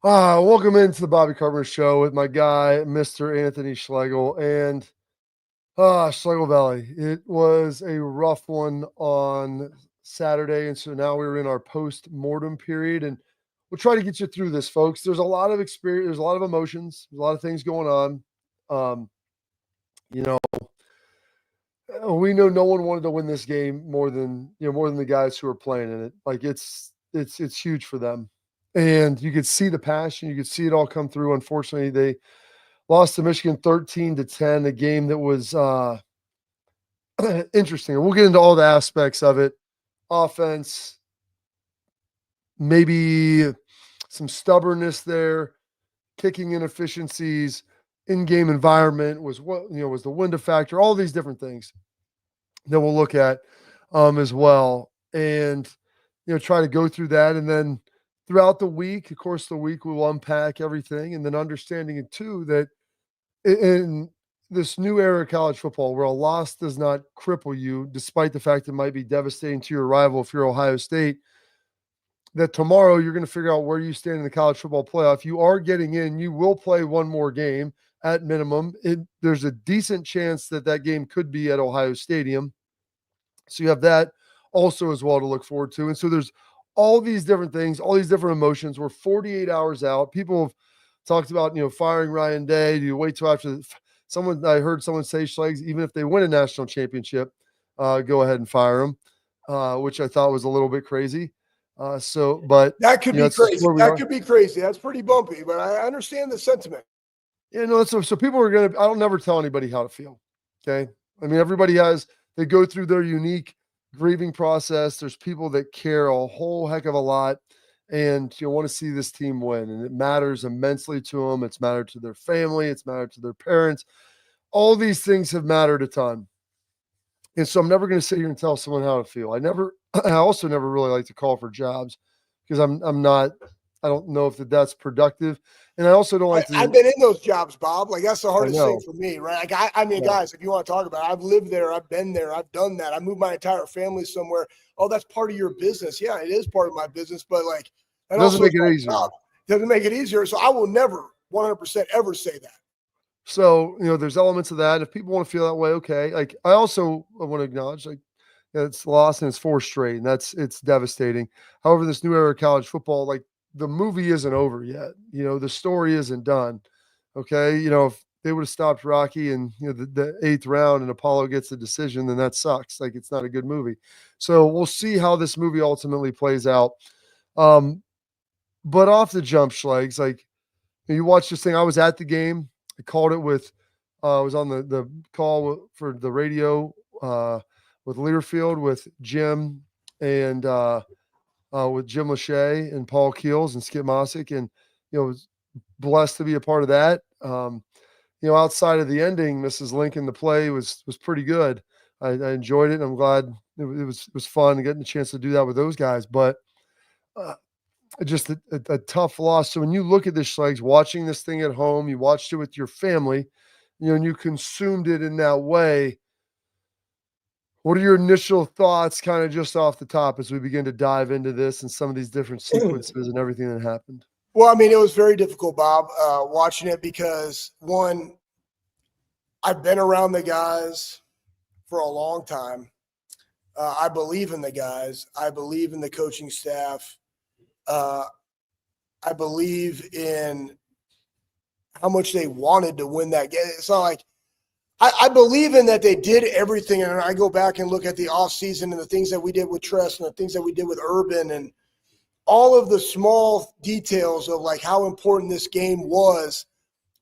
Welcome into the Bobby Carpenter Show with my guy, Mr. Anthony Schlegel. And Schlegel Valley, it was a rough one on Saturday. And so now we're in our post-mortem period. And we'll try to get you through this, folks. There's a lot of experience. There's a lot of emotions. There's a lot of things going on. You know, we know no one wanted to win this game more than the guys who are playing in it. Like it's huge for them. And you could see the passion. You could see it all come through. Unfortunately, they lost to Michigan 13-10, a game that was interesting. And we'll get into all the aspects of it. Offense, maybe some stubbornness there, kicking inefficiencies, in-game environment was the window factor, all these different things that we'll look at as well. And, try to go through that. And then throughout the week, of course, we will unpack everything, and then understanding it too, that in this new era of college football where a loss does not cripple you, despite the fact it might be devastating to your rival if you're Ohio State, that tomorrow you're going to figure out where you stand in the college football playoff. You are getting in. You will play one more game at minimum. There's a decent chance that game could be at Ohio Stadium. So you have that also as well to look forward to. And so there's all these different things, all these different emotions. We're 48 hours out. People have talked about, firing Ryan Day. Do you wait till after I heard someone say, Schlegs, even if they win a national championship, go ahead and fire him, which I thought was a little bit crazy. But that could be crazy. That could be crazy. That's pretty bumpy, but I understand the sentiment. Yeah, no, so people are I don't never tell anybody how to feel. Okay. I mean, they go through their unique grieving process. There's people that care a whole heck of a lot, and you want to see this team win, and it matters immensely to them. It's mattered to their family. It's mattered to their parents. All these things have mattered a ton. And so I'm never going to sit here and tell someone how to feel. I also never really like to call for jobs because I don't know if that's productive. And I also don't like to. I've been in those jobs, Bob. Like, that's the hardest thing for me, right? Like, guys, if you want to talk about it, I've lived there. I've been there. I've done that. I moved my entire family somewhere. Oh, that's part of your business. Yeah, it is part of my business. But, like, that doesn't make it easier. Doesn't make it easier. So I will never 100% ever say that. So, there's elements of that. If people want to feel that way, okay. Like, I also want to acknowledge, like, it's lost and it's 4 straight, and it's devastating. However, this new era of college football, like, the movie isn't over yet. The story isn't done. Okay. If they would have stopped Rocky and, the 8th round and Apollo gets the decision, then that sucks. Like, it's not a good movie. So we'll see how this movie ultimately plays out. But off the jump, Schlegs, like, you watch this thing. I was at the game. I called it I was on the call for the radio with Learfield, with Jim and with Jim Lachey and Paul Keels and Skip Mossick, and was blessed to be a part of that. Outside of the ending, Mrs. Lincoln, the play was pretty good. I enjoyed it. I'm glad it was fun getting the chance to do that with those guys, but just a tough loss. So when you look at this, Schlegs, watching this thing at home, you watched it with your family, and you consumed it in that way. What are your initial thoughts kind of just off the top as we begin to dive into this and some of these different sequences and everything that happened? Well, I mean, it was very difficult, Bob, watching it because, one, I've been around the guys for a long time. I believe in the guys. I believe in the coaching staff. I believe in how much they wanted to win that game. It's not like I believe in that they did everything, and I go back and look at the offseason and the things that we did with Tress and the things that we did with Urban and all of the small details of, like, how important this game was.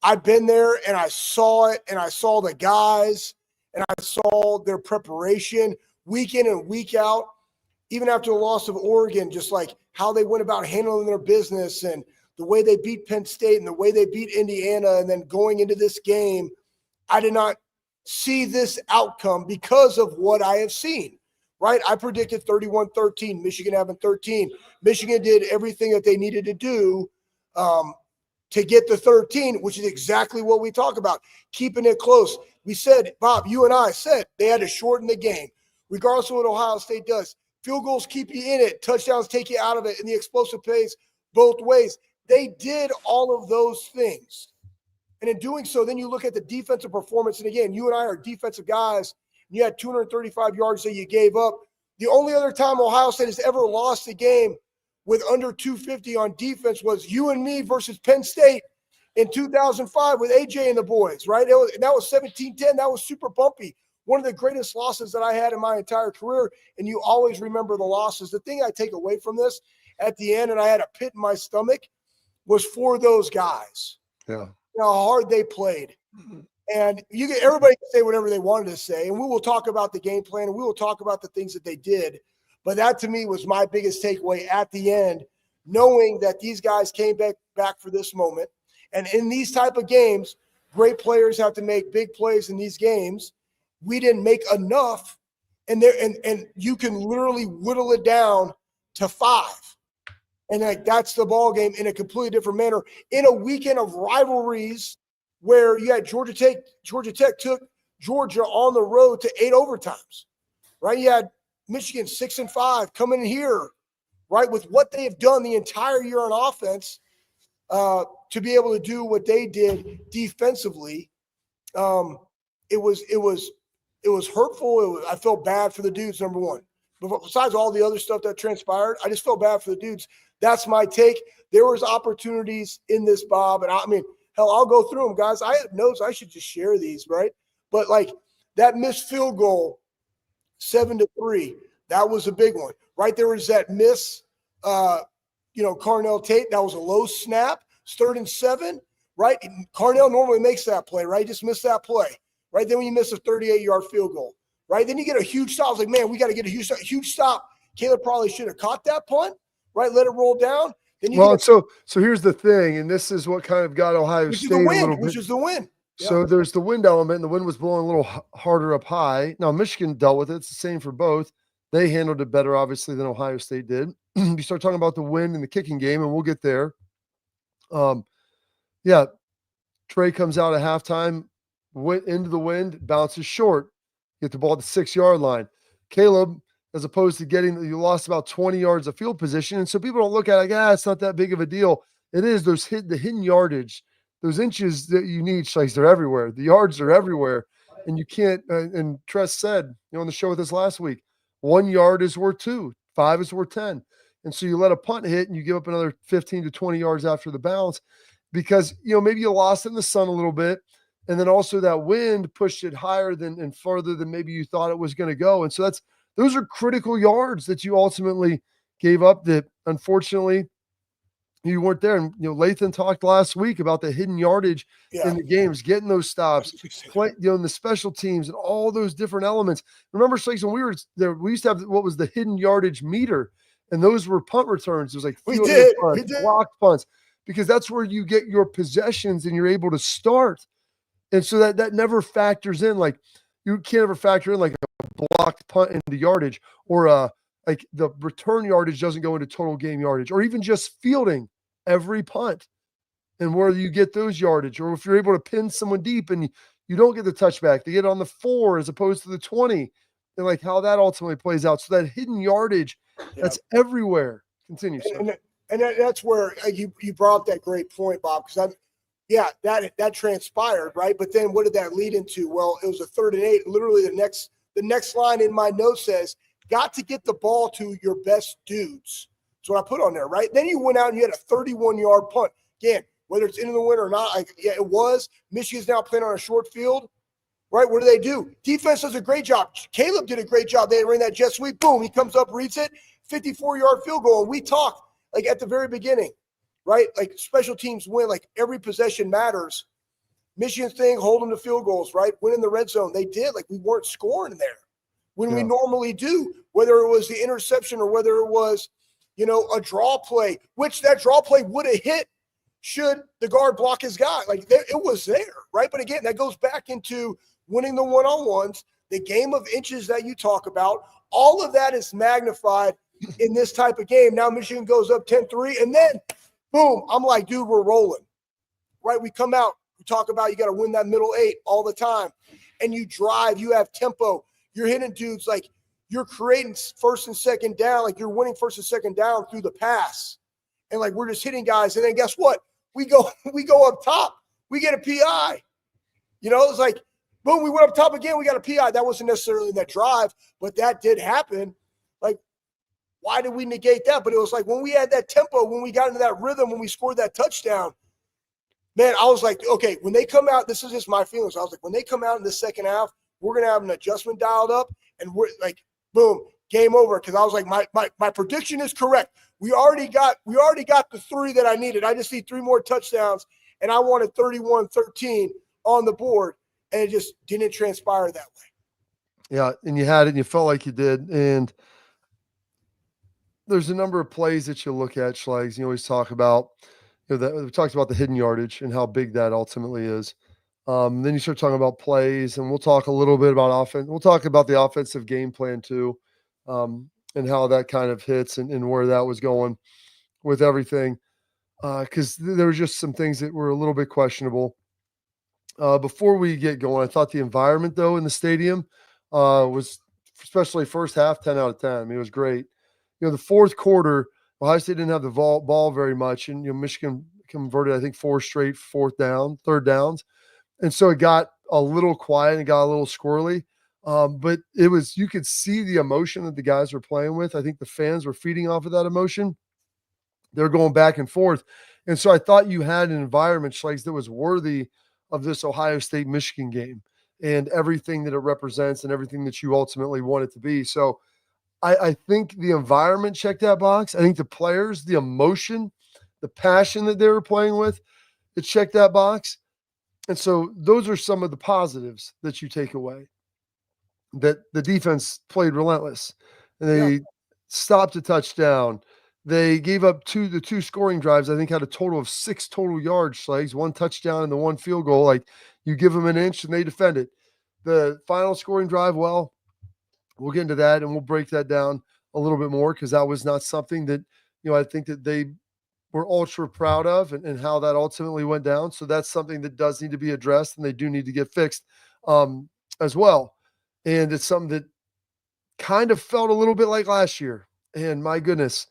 I've been there, and I saw it, and I saw the guys, and I saw their preparation week in and week out, even after the loss of Oregon, just like how they went about handling their business and the way they beat Penn State and the way they beat Indiana, and then going into this game, I did not see this outcome because of what I have seen, right? I predicted 31-13, Michigan having 13. Michigan did everything that they needed to do to get the 13, which is exactly what we talk about, keeping it close. We said, Bob, you and I said they had to shorten the game, regardless of what Ohio State does. Field goals keep you in it. Touchdowns take you out of it, and the explosive plays both ways. they did all of those things. And in doing so, then you look at the defensive performance. And again, you and I are defensive guys. You had 235 yards that you gave up. The only other time Ohio State has ever lost a game with under 250 on defense was you and me versus Penn State in 2005 with AJ and the boys, right? That was 17-10. That was super bumpy. One of the greatest losses that I had in my entire career, and you always remember the losses. The thing I take away from this at the end, and I had a pit in my stomach, was for those guys. Yeah. How hard they played. And everybody can say whatever they wanted to say, and we will talk about the game plan, and we will talk about the things that they did. But that, to me, was my biggest takeaway at the end, knowing that these guys came back for this moment. And in these type of games, great players have to make big plays in these games. We didn't make enough, and you can literally whittle it down to 5. And that's the ball game in a completely different manner. In a weekend of rivalries where you had Georgia Tech took Georgia on the road to 8 overtimes, right? You had Michigan 6-5 coming in here, right, with what they have done the entire year on offense to be able to do what they did defensively. It was hurtful. I felt bad for the dudes, number one. But besides all the other stuff that transpired, I just felt bad for the dudes. That's my take. There was opportunities in this, Bob. And I mean, hell, I'll go through them, guys. I have notes. I should just share these, right? But like that missed field goal, 7-3, that was a big one, right? There was that miss, Carnell Tate. That was a low snap, 3rd and 7, right? Carnell normally makes that play, right? Just missed that play, right? Then when you miss a 38-yard field goal, right? Then you get a huge stop. I was like, man, we got to get a huge stop. Caleb probably should have caught that punt, right? Let it roll down. Then so here's the thing, and this is what kind of got Ohio State a little bit. Which is the win. Yeah. So there's the wind element, and the wind was blowing a little harder up high. Now, Michigan dealt with it. It's the same for both. They handled it better, obviously, than Ohio State did. You start talking about the wind and the kicking game, and we'll get there. Trey comes out at halftime, went into the wind, bounces short, get the ball at the 6-yard line. Caleb, as opposed to you lost about 20 yards of field position. And so people don't look at it like, it's not that big of a deal. It is the hidden yardage, those inches that you need, Schlegel, they're everywhere. The yards are everywhere. And you can't, and Tress said, on the show with us last week, 1 yard is worth 2, 5 is worth 10. And so you let a punt hit and you give up another 15 to 20 yards after the bounce because, maybe you lost it in the sun a little bit. And then also that wind pushed it higher and farther than maybe you thought it was going to go. And so those are critical yards that you ultimately gave up that unfortunately you weren't there. And, Lathan talked last week about the hidden yardage in the games, getting those stops, in the special teams and all those different elements. Remember, Schlegel, when we were there, we used to have what was the hidden yardage meter, and those were punt returns. It was like we did blocked punts, because that's where you get your possessions and you're able to start. And so that never factors in. Like you can't ever factor in like a blocked punt into yardage, or like the return yardage doesn't go into total game yardage, or even just fielding every punt and where you get those yardage, or if you're able to pin someone deep and you don't get the touchback, they get on the 4 as opposed to the 20, and like how that ultimately plays out. So that hidden yardage, that's everywhere. Continue. And that's where you brought up that great point, Bob, because that transpired, right? But then what did that lead into? Well, it was a 3rd and 8. Literally the next line in my note says, got to get the ball to your best dudes. That's what I put on there, right? Then you went out and you had a 31-yard punt. Again, whether it's into the wind or not, it was. Michigan's now playing on a short field, right? What do? Defense does a great job. Caleb did a great job. They ran that jet sweep. Boom, he comes up, reads it, 54-yard field goal. And we talked like at the very beginning, right? Like special teams win, like every possession matters. Michigan's thing, hold them to field goals, right? Win in the red zone. They did. Like we weren't scoring there when we normally do, whether it was the interception or whether it was, a draw play, which that draw play would have hit should the guard block his guy. Like it was there, right? But again, that goes back into winning the one-on-ones, the game of inches that you talk about. All of that is magnified in this type of game. Now Michigan goes up 10-3, and then boom, I'm like, dude, we're rolling, right? We come out, we talk about you got to win that middle 8 all the time, and you drive, you have tempo, you're hitting dudes, like you're creating 1st and 2nd down, like you're winning 1st and 2nd down through the pass. and like we're just hitting guys. And then guess what? We go up top, we get a PI. You know, it's like, boom, we went up top again, we got a PI. That wasn't necessarily that drive, but that did happen. Like, why did we negate that? But it was like when we had that tempo, when we got into that rhythm, when we scored that touchdown, man, I was like, okay, when they come out, this is just my feelings. I was like, when they come out in the second half, we're going to have an adjustment dialed up, and we're like, boom, game over. Because I was like, my prediction is correct. We already got the 3 that I needed. I just need 3 more touchdowns, and I wanted 31-13 on the board, and it just didn't transpire that way. Yeah, and you had it, and you felt like you did. And there's a number of plays that you look at, Schlegs. You always talk about, that we talked about the hidden yardage and how big that ultimately is. Then you start talking about plays, and we'll talk a little bit about offense. We'll talk about the offensive game plan too, and how that kind of hits and where that was going with everything. Because there were just some things that were a little bit questionable. Before we get going, I thought the environment, though, in the stadium was, especially first half, 10 out of 10. I mean, it was great. The fourth quarter, Ohio State didn't have the ball very much, and Michigan converted, I think, 4 straight third downs. And so it got a little quiet and got a little squirrely. But you could see the emotion that the guys were playing with. I think the fans were feeding off of that emotion. They're going back and forth. And so I thought you had an environment, Schlegs, that was worthy of this Ohio State-Michigan game and everything that it represents and everything that you ultimately want it to be. So I think the environment checked that box. I think the players, the emotion, the passion that they were playing with, it checked that box. And so those are some of the positives that you take away. That the defense played relentless. And they stopped a touchdown. They gave up the 2 scoring drives, I think, had a total of 6 total yards, Schlegs, 1 touchdown and the 1 field goal. Like, you give them an inch and they defend it. The final scoring drive, well, we'll get into that and we'll break that down a little bit more, because that was not something that, I think that they were ultra proud of and how that ultimately went down. So that's something that does need to be addressed, and they do need to get fixed as well. And it's something that kind of felt a little bit like last year. And my goodness,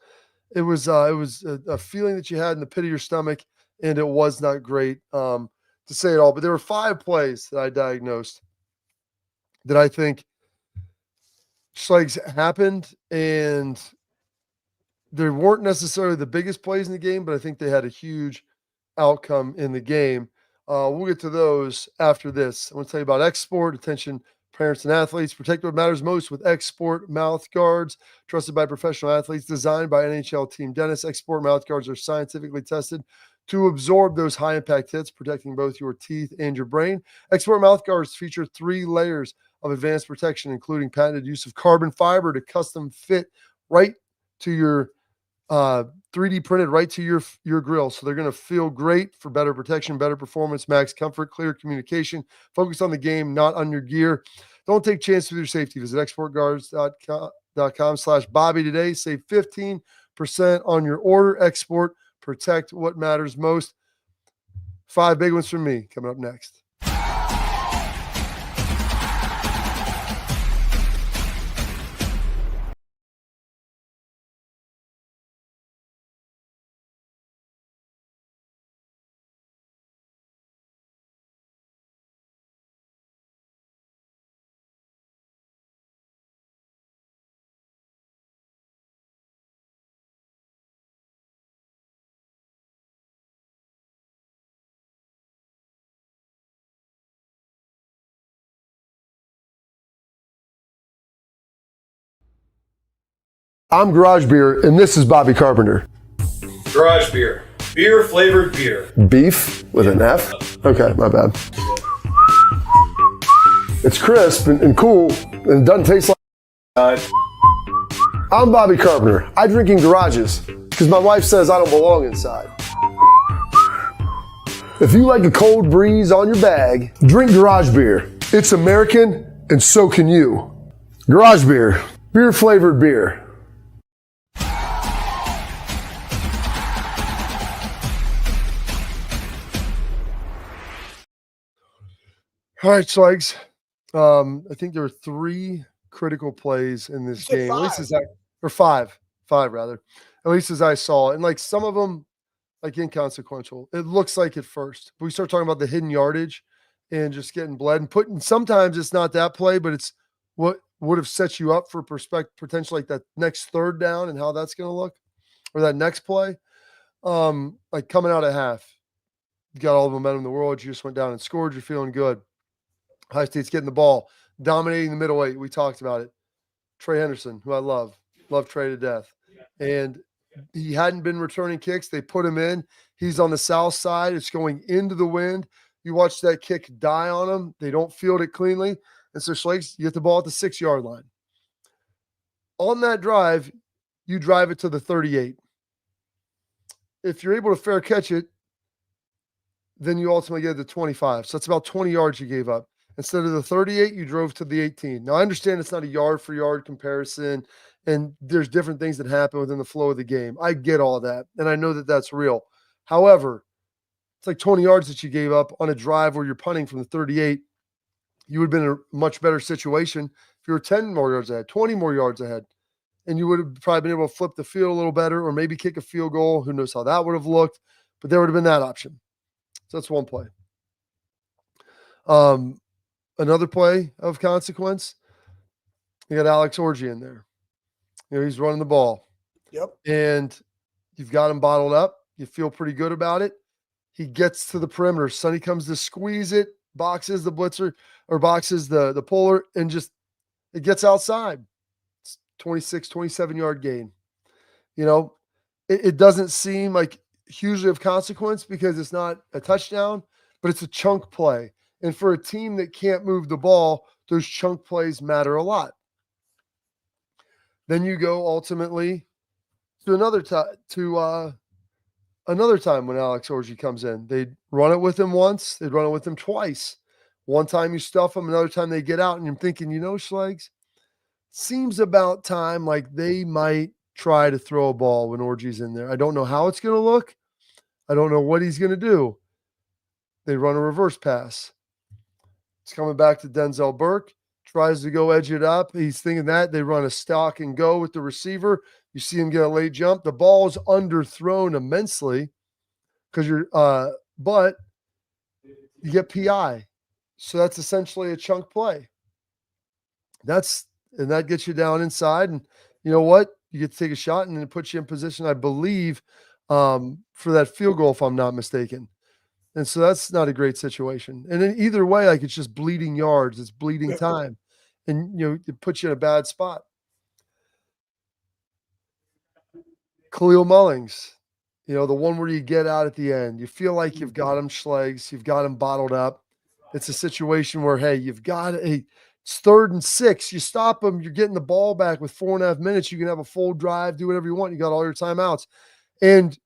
it was a feeling that you had in the pit of your stomach, and it was not great to say it all. But there were 5 plays that I diagnosed that I think, Schlegs, happened, and they weren't necessarily the biggest plays in the game, but I think they had a huge outcome in the game. We'll get to those after this. I want to tell you about X-Sport. Attention, parents and athletes. Protect what matters most with X-Sport mouth guards. Trusted by professional athletes. Designed by NHL team dentists. X-Sport mouth guards are scientifically tested to absorb those high-impact hits, protecting both your teeth and your brain. X-Sport mouth guards feature 3 layers of advanced protection, including patented use of carbon fiber to custom fit right to your 3D printed right to your grill. So they're going to feel great for better protection, better performance, max comfort, clear communication. Focus on the game, not on your gear. Don't take chances with your safety. Visit exportguards.com/Bobby today. Save 15% on your order. Export, protect what matters most. 5 big ones from me coming up next. I'm Garage Beer, and this is Bobby Carpenter. Garage Beer. Beer flavored beer. Beef with an F? Okay, my bad. It's crisp and cool, and it doesn't taste like... I'm Bobby Carpenter. I drink in garages because my wife says I don't belong inside. If you like a cold breeze on your bag, drink Garage Beer. It's American, and so can you. Garage Beer. Beer flavored beer. All right, Schlegs. I think there were 3 critical plays in this game. At least it's that, or 5 rather. at least as I saw it. And like some of them, like inconsequential. It looks like at first. But we start talking about the hidden yardage and just getting bled and putting, sometimes it's not that play, but it's what would have set you up for potential like that next third down and how that's going to look, or that next play. Like coming out at half, you got all the momentum in the world. You just went down and scored. You're feeling good. Ohio State's getting the ball, dominating the middle eight. We talked about it. Trey Henderson, who I love Trey to death. And he hadn't been returning kicks. They put him in. He's on the south side. It's going into the wind. You watch that kick die on him. They don't field it cleanly. And so Schlegel, you get the ball at the 6-yard line. On that drive, you drive it to the 38. If you're able to fair catch it, then you ultimately get the 25. So that's about 20 yards you gave up. Instead of the 38, you drove to the 18. Now, I understand it's not a yard-for-yard comparison, and there's different things that happen within the flow of the game. I get all that, and I know that that's real. However, it's like 20 yards that you gave up on a drive where you're punting from the 38. You would have been in a much better situation if you were 10 more yards ahead, 20 more yards ahead, and you would have probably been able to flip the field a little better or maybe kick a field goal. Who knows how that would have looked, but there would have been that option. So that's one play. Another play of consequence, you got Alex Orji in there. He's running the ball. Yep. And you've got him bottled up. You feel pretty good about it. He gets to the perimeter. Sonny comes to squeeze it, boxes the blitzer or boxes the puller, and just it gets outside. It's 26, 27-yard gain. It doesn't seem like hugely of consequence because it's not a touchdown, but it's a chunk play. And for a team that can't move the ball, those chunk plays matter a lot. Then you go ultimately to another time when Alex Orji comes in. They'd run it with him once. They'd run it with him twice. One time you stuff them, another time they get out, and you're thinking, Schlegs, seems about time like they might try to throw a ball when Orji's in there. I don't know how it's going to look. I don't know what he's going to do. They run a reverse pass. It's coming back to Denzel Burke. Tries to go edge it up. He's thinking that. They run a stock and go with the receiver. You see him get a late jump. The ball is underthrown immensely because but you get PI. So that's essentially a chunk play. And that gets you down inside. And you know what? You get to take a shot and then it puts you in position, I believe, for that field goal, if I'm not mistaken. And so that's not a great situation. And then either way, like it's just bleeding yards. It's bleeding time. And, it puts you in a bad spot. Khalil Mullings, the one where you get out at the end. You feel like you've got him, Schlegs. You've got him bottled up. It's a situation where, hey, you've got it's 3rd and 6. You stop him. You're getting the ball back with 4.5 minutes. You can have a full drive, do whatever you want. You got all your timeouts. And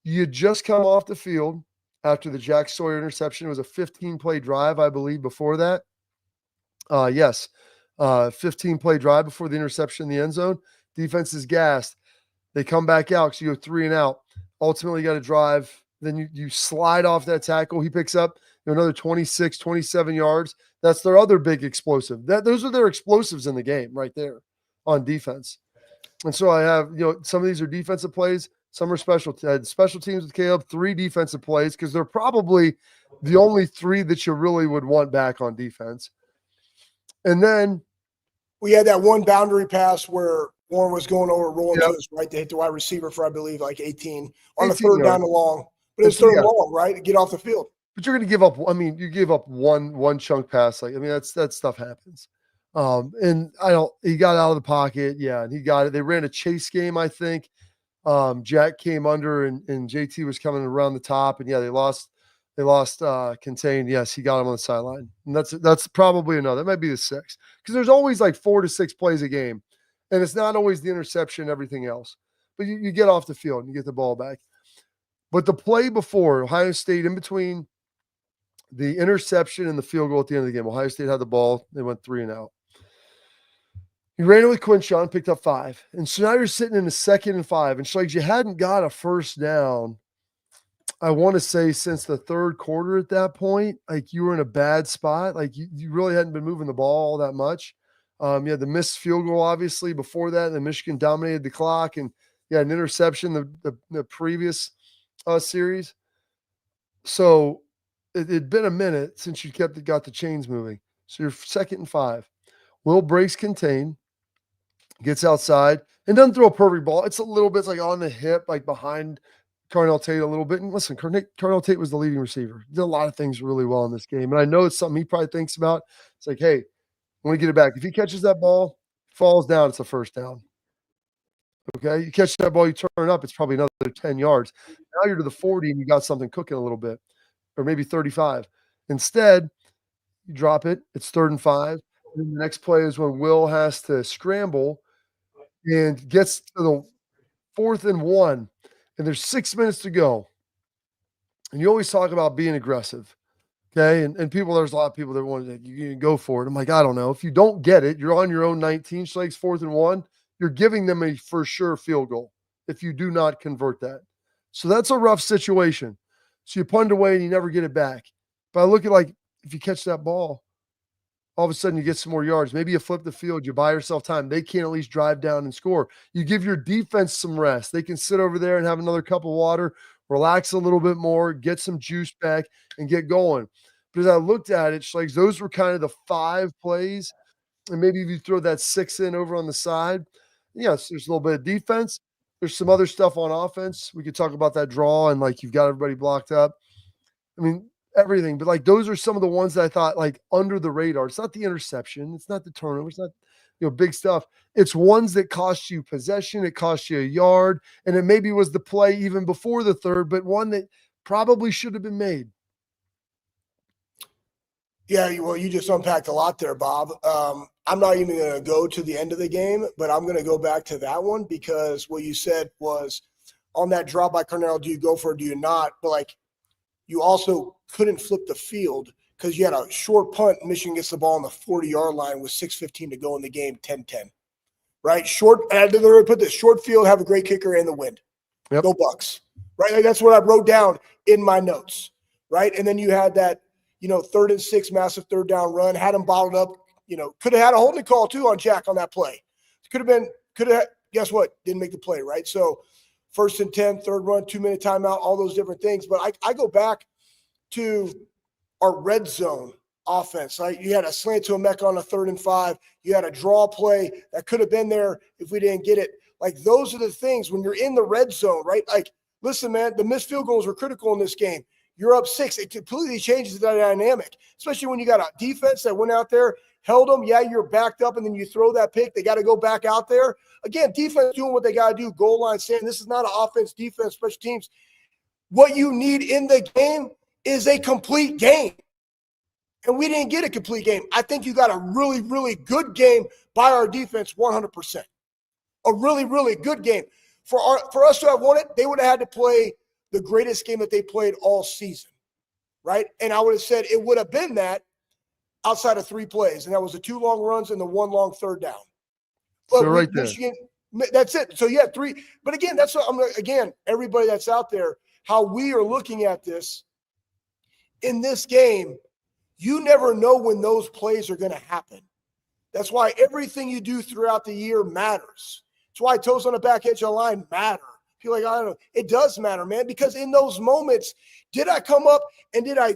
you just come off the field after the Jack Sawyer interception. It was a 15-play drive, I believe, before that. Yes. 15-play drive before the interception in the end zone. Defense is gassed. They come back out because you go 3 and out. Ultimately, you got to drive. Then you slide off that tackle. He picks up another 26, 27 yards. That's their other big explosive. Those are their explosives in the game right there on defense. And so I have, some of these are defensive plays. Some are special teams with Caleb, 3 defensive plays because they're probably the only 3 that you really would want back on defense. And then we had that one boundary pass where Warren was going over rolling to his right to hit the wide receiver for, I believe, like 18 on the 3rd down and long. But it was 3rd and long, right? To get off the field. But you're going to give up. I mean, you give up one chunk pass. That stuff happens. And he got out of the pocket. Yeah. And he got it. They ran a chase game, I think. Jack came under and JT was coming around the top. And yeah, they lost contained. Yes, he got him on the sideline. And that's probably another. That might be the 6th. Because there's always like 4 to 6 plays a game. And it's not always the interception, everything else. But you get off the field and you get the ball back. But the play before, Ohio State, in between the interception and the field goal at the end of the game, Ohio State had the ball. They went 3 and out. He ran it with Quinshawn, picked up 5. And so now you're sitting in the 2nd and 5. And Schlegel, you hadn't got a first down, I want to say, since the 3rd quarter at that point. Like, you were in a bad spot. Like, you really hadn't been moving the ball all that much. You had the missed field goal, obviously, before that. And then Michigan dominated the clock. And Yeah, an interception the previous series. So it'd been a minute since you got the chains moving. So you're 2nd and 5. Will breaks contain, gets outside, and doesn't throw a perfect ball. It's a little bit like on the hip, like behind Carnell Tate a little bit. And listen, Carnell Tate was the leading receiver. He did a lot of things really well in this game. And I know it's something he probably thinks about. It's like, hey, when we get it back, if he catches that ball, falls down, it's a first down. Okay. You catch that ball, you turn up, it's probably another 10 yards. Now you're to the 40 and you got something cooking a little bit, or maybe 35. Instead, you drop it, it's 3rd and 5. And then the next play is when Will has to scramble and gets to the 4th and 1, and there's 6 minutes to go. And you always talk about being aggressive. Okay. And there's a lot of people that want to, you can go for it. I'm like, I don't know. If you don't get it, you're on your own 19, Schleg's 4th and 1. You're giving them a for sure field goal if you do not convert that. So that's a rough situation. So you punt away and you never get it back. But I look at, like, if you catch that ball, all of a sudden you get some more yards. Maybe you flip the field, you buy yourself time. They can't at least drive down and score. You give your defense some rest. They can sit over there and have another cup of water, relax a little bit more, get some juice back, and get going. But as I looked at it, like, those were kind of the 5 plays. And maybe if you throw that 6 in over on the side, yes, there's a little bit of defense. There's some other stuff on offense. We could talk about that draw and, like, you've got everybody blocked up. I mean, everything. But, like, those are some of the ones that I thought, like, under the radar. It's not the interception. It's not the turnover. It's not, big stuff. It's ones that cost you possession. It cost you a yard. And it maybe was the play even before the 3rd, but one that probably should have been made. Yeah, well, you just unpacked a lot there, Bob. I'm not even going to go to the end of the game, but I'm going to go back to that one because what you said was on that drop by Cornell, do you go for it, do you not? But, like, you also couldn't flip the field because you had a short punt. Michigan gets the ball on the 40-yard line with 6:15 to go in the game, 10-10. Right? Short, and I literally put this, short field, have a great kicker in the wind. Yep. Go Bucks. Right? Like, that's what I wrote down in my notes. Right? And then you had that, 3rd and 6, massive 3rd down run, had him bottled up, could have had a holding call too on Jack on that play. Could have, guess what? Didn't make the play, right? So 1st and 10, 3rd run, 2-minute timeout, all those different things. But I go back to our red zone offense. Right? You had a slant to a Mecca on a 3rd and 5. You had a draw play that could have been there if we didn't get it. Like, those are the things when you're in the red zone, right? Like, listen, man, the missed field goals were critical in this game. You're up 6. It completely changes the dynamic, especially when you got a defense that went out there, held them. Yeah, you're backed up, and then you throw that pick. They got to go back out there. Again, defense doing what they got to do, goal line stand. This is not an offense, defense, special teams. What you need in the game is a complete game. And we didn't get a complete game. I think you got a really, really good game by our defense, 100%. A really, really good game. For us to have won it, they would have had to play the greatest game that they played all season, right? And I would have said it would have been that outside of 3 plays, and that was the 2 long runs and the 1 long 3rd down. But So right Michigan, that's it. So, yeah, 3. But, again, that's what everybody that's out there, how we are looking at this in this game, you never know when those plays are going to happen. That's why everything you do throughout the year matters. That's why toes on the back edge of the line matter. People like, I don't know. It does matter, man, because in those moments, did I come up and did I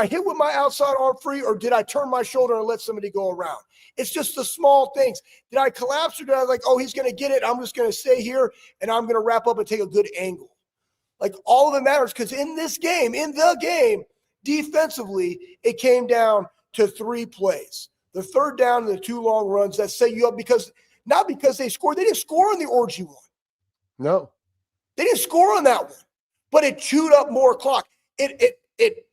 hit with my outside arm free, or did I turn my shoulder and let somebody go around? It's just the small things. Did I collapse, or did I oh, he's going to get it, I'm just going to stay here and I'm going to wrap up and take a good angle? Like, all of it matters because in the game, defensively, it came down to 3 plays. The 3rd down and the 2 long runs that set you up not because they scored. They didn't score on the orgy one. No. They didn't score on that one, but it chewed up more clock. It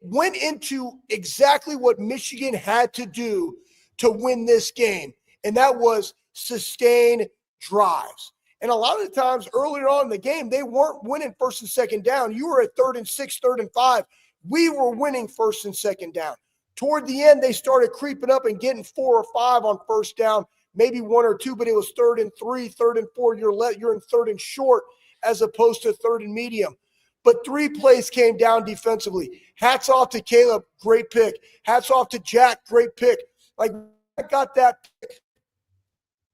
went into exactly what Michigan had to do to win this game, and that was sustain drives. And a lot of the times earlier on in the game, they weren't winning 1st and 2nd down. You were at 3rd and 6, 3rd and 5. We were winning 1st and 2nd down. Toward the end, they started creeping up and getting 4 or 5 on 1st down, maybe 1 or 2, but it was 3rd and 3, 3rd and 4. You're in 3rd and short as opposed to 3rd and medium. But 3 plays came down defensively. Hats off to Caleb, great pick. Hats off to Jack, great pick. Like, I got that pick.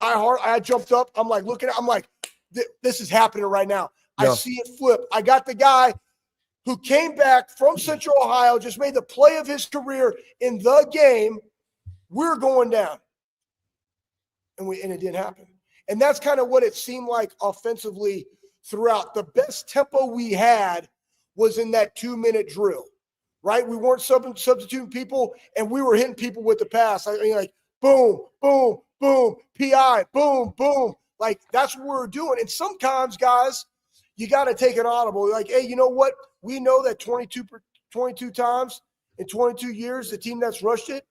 I jumped up. I'm like, this is happening right now. Yeah. I see it flip. I got the guy who came back from Central Ohio, just made the play of his career in the game. We're going down. And it didn't happen. And that's kind of what it seemed like offensively throughout. The best tempo we had was in that 2-minute drill, right? We weren't substituting people, and we were hitting people with the pass. I mean, like, boom, boom, boom, PI, boom, boom. Like, that's what we're doing. And sometimes, guys, you got to take an audible. Like, hey, you know what? We know that 22 times in 22 years, the team that's rushed it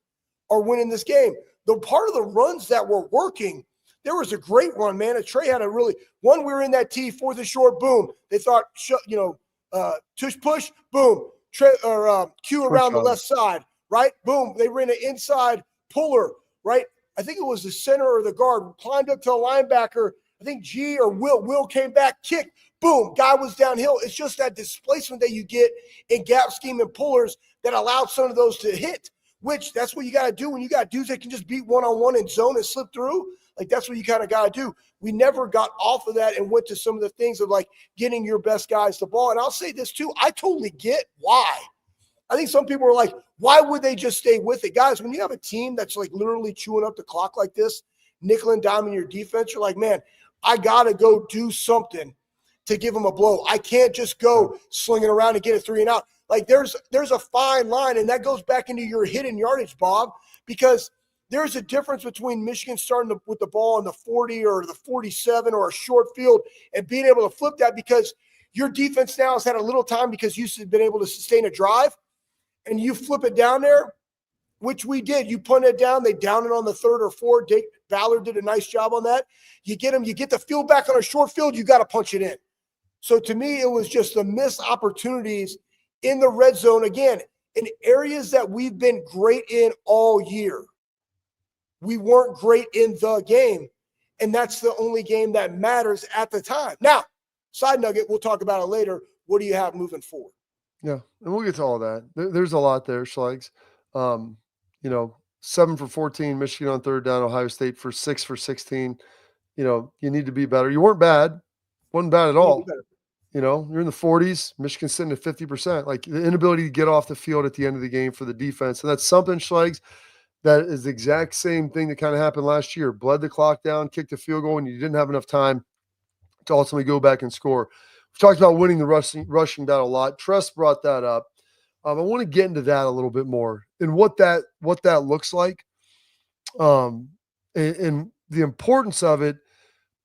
are winning this game. The part of the runs that were working, there was a great one, man. Trey had a really one. We were in that T, fourth and short, boom. They thought, tush push, boom. Q around the left side, right? Boom. They ran an inside puller, right? I think it was the center or the guard, climbed up to a linebacker. I think G or Will came back, kicked, boom. Guy was downhill. It's just that displacement that you get in gap scheme and pullers that allowed some of those to hit. Which that's what you got to do when you got dudes that can just beat one-on-one and zone and slip through. Like, that's what you kind of got to do. We never got off of that and went to some of the things of, like, getting your best guys the ball. And I'll say this, too. I totally get why. I think some people are like, why would they just stay with it? Guys, when you have a team that's, like, literally chewing up the clock like this, nickel and diming your defense, you're like, man, I got to go do something to give them a blow. I can't just go slinging around and get a 3 and out. Like, there's a fine line, and that goes back into your hidden yardage, Bob, because there's a difference between Michigan starting with the ball in the 40 or the 47 or a short field and being able to flip that, because your defense now has had a little time because you've been able to sustain a drive, and you flip it down there, which we did. You punt it down. They down it on the 3rd or 4th. Ballard did a nice job on that. You get them. You get the field back on a short field. You got to punch it in. So to me, it was just the missed opportunities in the red zone, again, in areas that we've been great in all year. We weren't great in the game, and that's the only game that matters at the time. Now, side nugget, we'll talk about it later. What do you have moving forward? Yeah, and we'll get to all that. There's a lot there, Schlegs. 7 for 14, Michigan on 3rd down, Ohio State for 6 for 16. You need to be better. You weren't bad. Wasn't bad at all. You're in the 40s. Michigan's sitting at 50%. Like, the inability to get off the field at the end of the game for the defense. And that's something, Schlegs, that is the exact same thing that kind of happened last year. Bled the clock down, kicked the field goal, and you didn't have enough time to ultimately go back and score. We've talked about winning the rushing battle a lot. Tress brought that up. I want to get into that a little bit more and what that looks like, and the importance of it.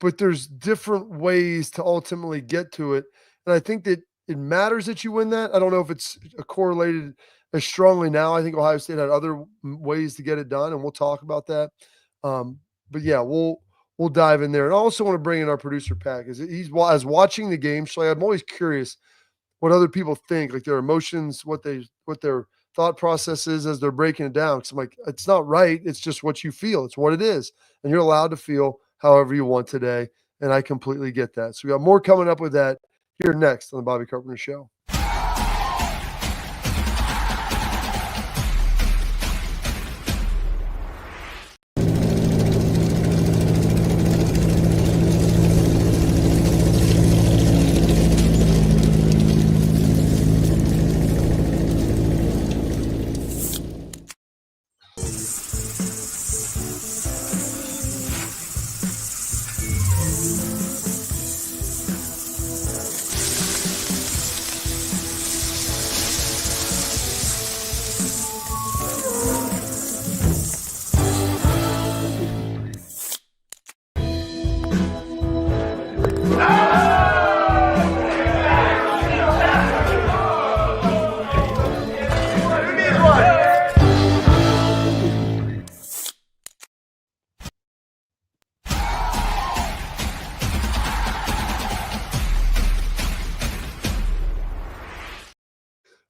But there's different ways to ultimately get to it. And I think that it matters that you win that. I don't know if it's correlated as strongly now. I think Ohio State had other ways to get it done, and we'll talk about that. But yeah, we'll dive in there. And I also want to bring in our producer, Pat, because as watching the game, I'm always curious what other people think, like their emotions, what their thought process is as they're breaking it down. Because I'm like, it's not right. It's just what you feel. It's what it is. And you're allowed to feel however you want today. And I completely get that. So we got more coming up with that here next on the Bobby Carpenter Show.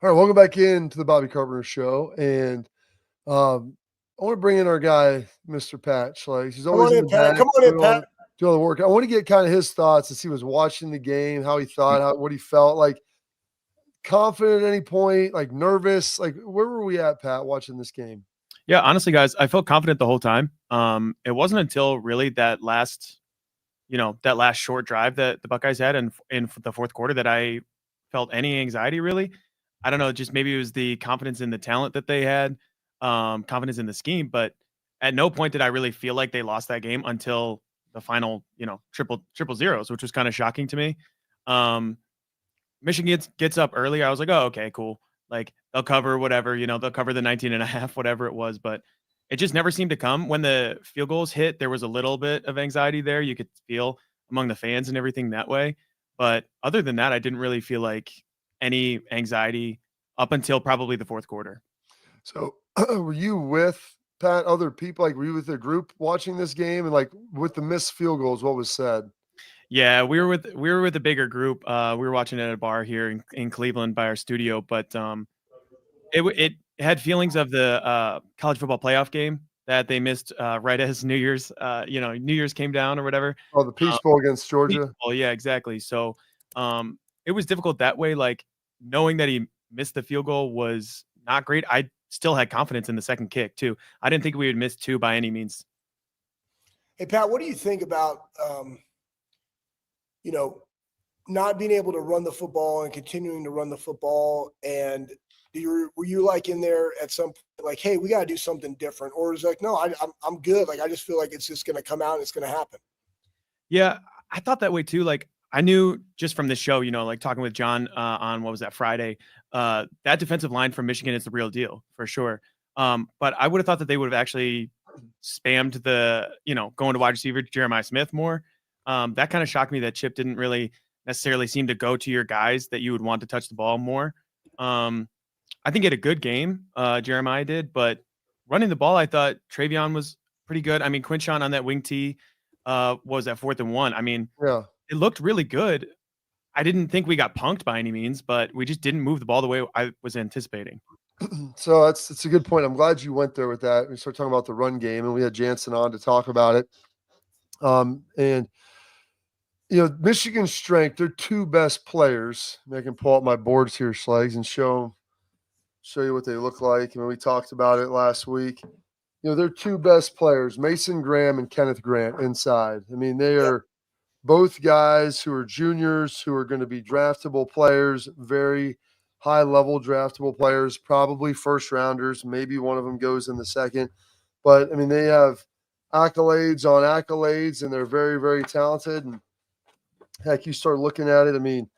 All right, welcome back into the Bobby Carpenter Show, and I want to bring in our guy, Mr. Pat Schlegel. He's always in the back, Come on in, Pat. Do all the work. I want to get kind of his thoughts as he was watching the game, how he thought, what he felt like. Confident at any point, like nervous, like where were we at, Pat, watching this game? Yeah, honestly, guys, I felt confident the whole time. It wasn't until really that last that last short drive that the Buckeyes had in the fourth quarter that I felt any anxiety really. I don't know, just maybe it was the confidence in the talent that they had, confidence in the scheme, but at no point did I really feel like they lost that game until the final, triple zeros, which was kind of shocking to me. Um, Michigan gets up early. I was like, oh, okay, cool. Like they'll cover whatever, they'll cover the 19 and a half, whatever it was, but it just never seemed to come. When the field goals hit, there was a little bit of anxiety there. You could feel among the fans and everything that way. But other than that, I didn't really feel like any anxiety up until probably the fourth quarter. So were you with Pat, other people? Like, were you with the group watching this game? And like with the missed field goals, what was said? Yeah, we were with a bigger group. We were watching it at a bar here in Cleveland by our studio, but it had feelings of the college football playoff game that they missed right as New Year's New Year's came down or whatever. Oh, the Peach Bowl against Georgia. Well, yeah, exactly. So it was difficult that way. Like knowing that he missed the field goal was not great. I still had confidence in the second kick too. I didn't think we would miss two by any means. Hey Pat, what do you think about not being able to run the football and continuing to run the football? And were you like in there at some point, like, hey, we got to do something different? Or is it like, no, I'm good. Like, I just feel like it's just going to come out and it's going to happen. Yeah, I thought that way too. Like I knew just from this show, like talking with John on what was that Friday, that defensive line from Michigan is the real deal for sure. But I would have thought that they would have actually spammed the, going to wide receiver Jeremiah Smith more. That kind of shocked me that Chip didn't really necessarily seem to go to your guys that you would want to touch the ball more. I think he had a good game, Jeremiah did, but running the ball, I thought Travion was pretty good. I mean, Quinshawn on that wing tee was at 4th and 1. I mean, yeah, it looked really good. I didn't think we got punked by any means, but we just didn't move the ball the way I was anticipating. So it's a good point. I'm glad you went there with that. We started talking about the run game, and we had Jansen on to talk about it. And Michigan's strength, their two best players. I can pull up my boards here, Schlegs, and show you what they look like. I mean, we talked about it last week. Their two best players, Mason Graham and Kenneth Grant, inside. I mean, they are both guys who are juniors who are going to be draftable players, very high-level draftable players, probably first-rounders. Maybe one of them goes in the second. But, I mean, they have accolades on accolades, and they're very, very talented. And heck, you start looking at it, I mean,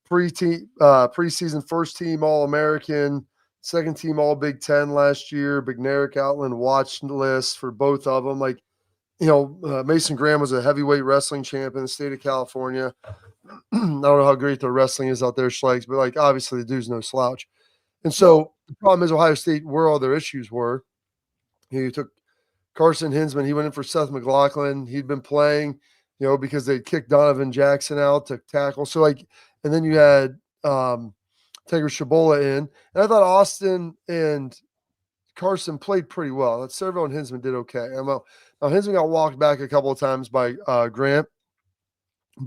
preseason first-team All-American, second-team All-Big Ten last year, Bednarik Outland watch list for both of them. Like, Mason Graham was a heavyweight wrestling champ in the state of California. I don't know how great their wrestling is out there, Schlegs, but like obviously the dude's no slouch. And so the problem is Ohio State, where all their issues were. You took Carson Hinsman, he went in for Seth McLaughlin. He'd been playing, because they kicked Donovan Jackson out to tackle. So and then you had Tegra Shabola in. And I thought Austin and Carson played pretty well. That Servo and Hinsman did okay. Now Hinsman got walked back a couple of times by Grant,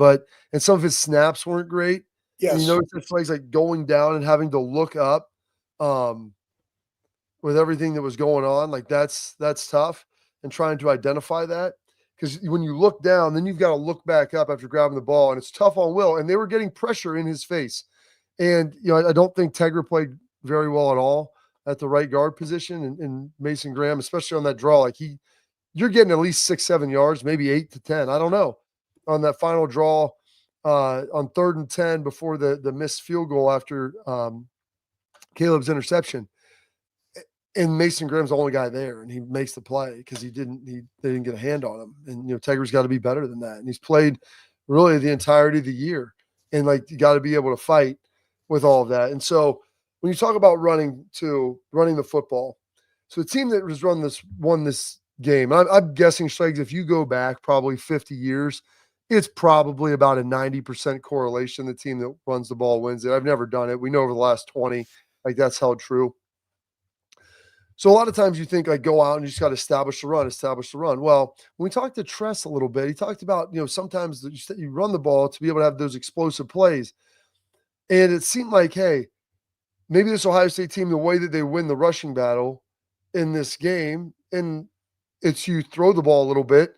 and some of his snaps weren't great. Yes. And you notice that Schlegs like going down and having to look up with everything that was going on. Like that's tough, and trying to identify that, because when you look down, then you've got to look back up after grabbing the ball, and it's tough on Will. And they were getting pressure in his face, and I don't think Tegra played very well at all at the right guard position, and Mason Graham, especially on that draw, like you're getting at least 6-7 yards, maybe 8 to 10. I don't know, on that final draw on 3rd and 10 before the missed field goal after Caleb's interception. And Mason Graham's the only guy there, and he makes the play because they didn't get a hand on him. And Tegra's got to be better than that. And he's played really the entirety of the year, and like you got to be able to fight with all of that. And so when you talk about running the football, so the team that won this game, I'm guessing, Schlegs, if you go back probably 50 years, it's probably about a 90% correlation. The team that runs the ball wins it. I've never done it. We know over the last 20, like that's held true. So a lot of times you think like go out and you just got to establish the run. Well, when we talked to Tress a little bit, he talked about, sometimes you run the ball to be able to have those explosive plays. And it seemed like, hey, maybe this Ohio State team, the way that they win the rushing battle in this game, and it's you throw the ball a little bit,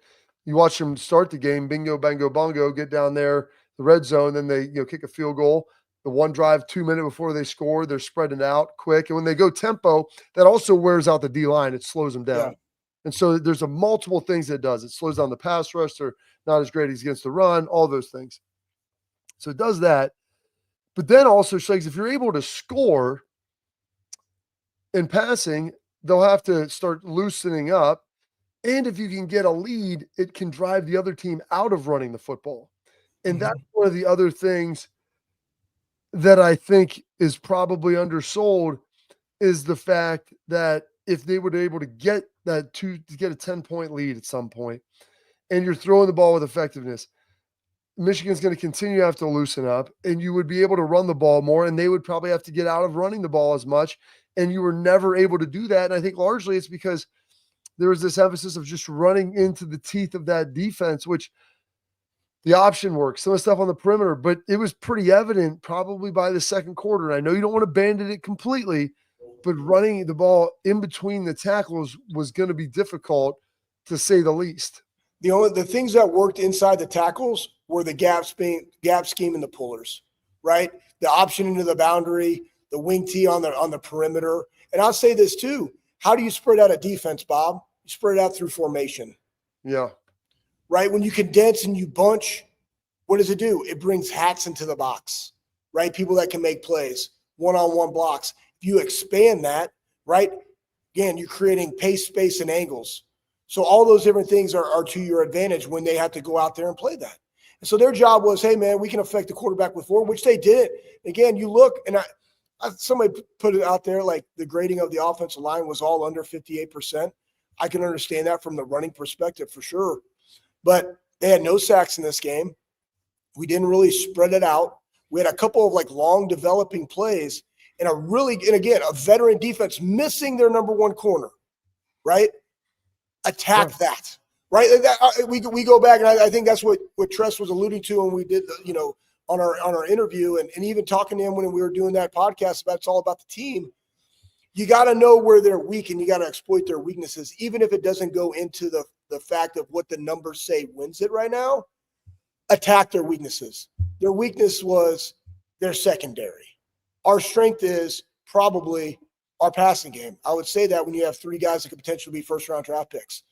You watch them start the game, bingo, bango, bongo, get down there, the red zone, then they kick a field goal. The one drive 2 minutes before they score, they're spreading out quick. And when they go tempo, that also wears out the D-line. It slows them down. Yeah. And so there's a multiple things that it does. It slows down the pass rush. They're not as great as against the run, all those things. So it does that. But then also, Schlegel, if you're able to score in passing, they'll have to start loosening up. And if you can get a lead, it can drive the other team out of running the football. And that's one of the other things that I think is probably undersold is the fact that if they were able to get a 10-point lead at some point, and you're throwing the ball with effectiveness, Michigan's going to continue to have to loosen up, and you would be able to run the ball more, and they would probably have to get out of running the ball as much, and you were never able to do that. And I think largely it's because there was this emphasis of just running into the teeth of that defense, which the option work, some of the stuff on the perimeter, but it was pretty evident probably by the second quarter. And I know you don't want to abandon it completely, but running the ball in between the tackles was going to be difficult, to say the least. The things that worked inside the tackles were the gap scheme and the pullers, right? The option into the boundary, the wing tee on the perimeter. And I'll say this too. How do you spread out a defense, Bob? You spread it out through formation. Yeah. Right? When you condense and you bunch, what does it do? It brings hats into the box, right? People that can make plays, one-on-one blocks. If you expand that, right? Again, you're creating pace, space, and angles. So all those different things are to your advantage when they have to go out there and play that. And so their job was, hey, man, we can affect the quarterback with forward, which they did. Again, you look, and somebody put it out there like the grading of the offensive line was all under 58%. I can understand that from the running perspective for sure. But they had no sacks in this game. We didn't really spread it out. We had a couple of like long developing plays and again, a veteran defense missing their number one corner, right? Attack that, right? We go back, and I think that's what Tress was alluding to when we did, on our interview, and even talking to him when we were doing that podcast about it's all about the team. You got to know where they're weak, and you got to exploit their weaknesses, even if it doesn't go into the fact of what the numbers say wins it right now. Attack their weaknesses. Their weakness was their secondary. Our strength is probably our passing game. I would say that when you have three guys that could potentially be first-round draft picks,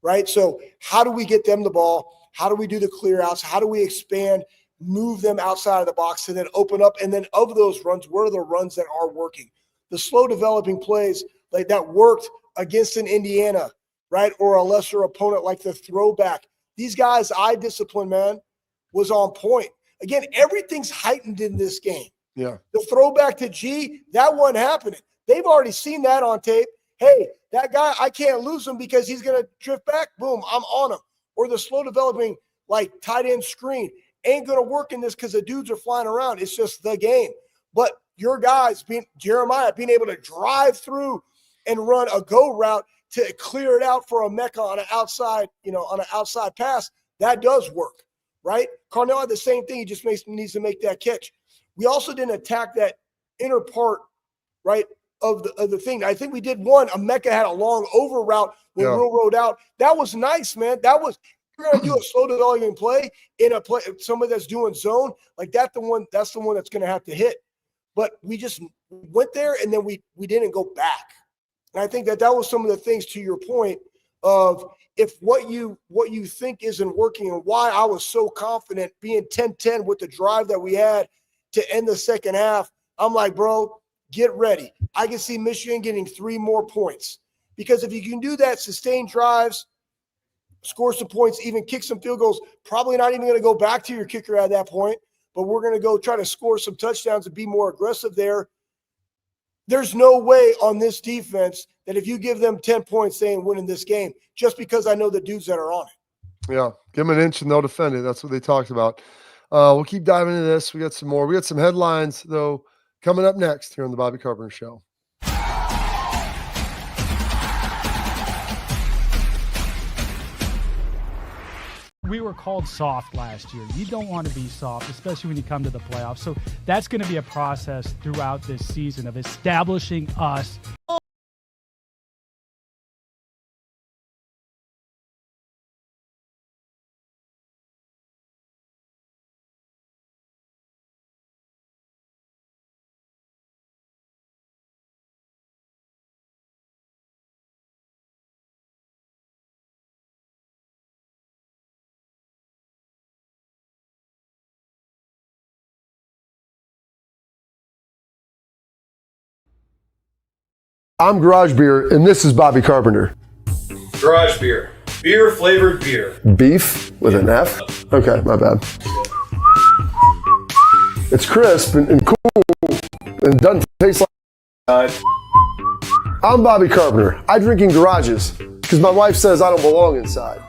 right? So how do we get them the ball? How do we do the clear outs? How do we expand, move them outside of the box, and then open up? And then of those runs, what are the runs that are working? The slow developing plays like that worked against an Indiana, right? Or a lesser opponent like the throwback. These guys' eye discipline, man, was on point. Again, everything's heightened in this game. Yeah. The throwback to G, that wasn't happening. They've already seen that on tape. Hey, that guy, I can't lose him because he's going to drift back. Boom, I'm on him. Or the slow developing, like tight end screen, ain't going to work in this because the dudes are flying around. It's just the game. But your guys, Jeremiah, being able to drive through and run a go route to clear it out for a Mecca on an outside, on an outside pass, that does work, right? Carnell had the same thing. He just needs to make that catch. We also didn't attack that inner part, right, of the thing. I think we did one. A Mecca had a long over route when Will rode out. That was nice, man. That was – you're going to do a slow developing play in a play, somebody that's doing zone, like that's the one that's going to have to hit. But we just went there, and then we didn't go back. And I think that was some of the things, to your point, of if what you think isn't working, and why I was so confident being 10-10 with the drive that we had to end the second half. I'm like, bro, get ready. I can see Michigan getting 3 more points, because if you can do that, sustain drives, score some points, even kick some field goals, probably not even going to go back to your kicker at that point, but we're going to go try to score some touchdowns and be more aggressive there. There's no way on this defense that if you give them 10 points, they ain't winning this game, just because I know the dudes that are on it. Yeah, give them an inch and they'll defend it. That's what they talked about. We'll keep diving into this. We got some more. We got some headlines, though, coming up next here on the Bobby Carpenter Show. We were called soft last year. You don't want to be soft, especially when you come to the playoffs. So that's going to be a process throughout this season of establishing us I'm Garage Beer, and this is Bobby Carpenter. Garage beer. Beer flavored beer. Beef with an F? Okay, my bad. It's crisp and cool and doesn't taste like. I'm Bobby Carpenter. I drink in garages because my wife says I don't belong inside.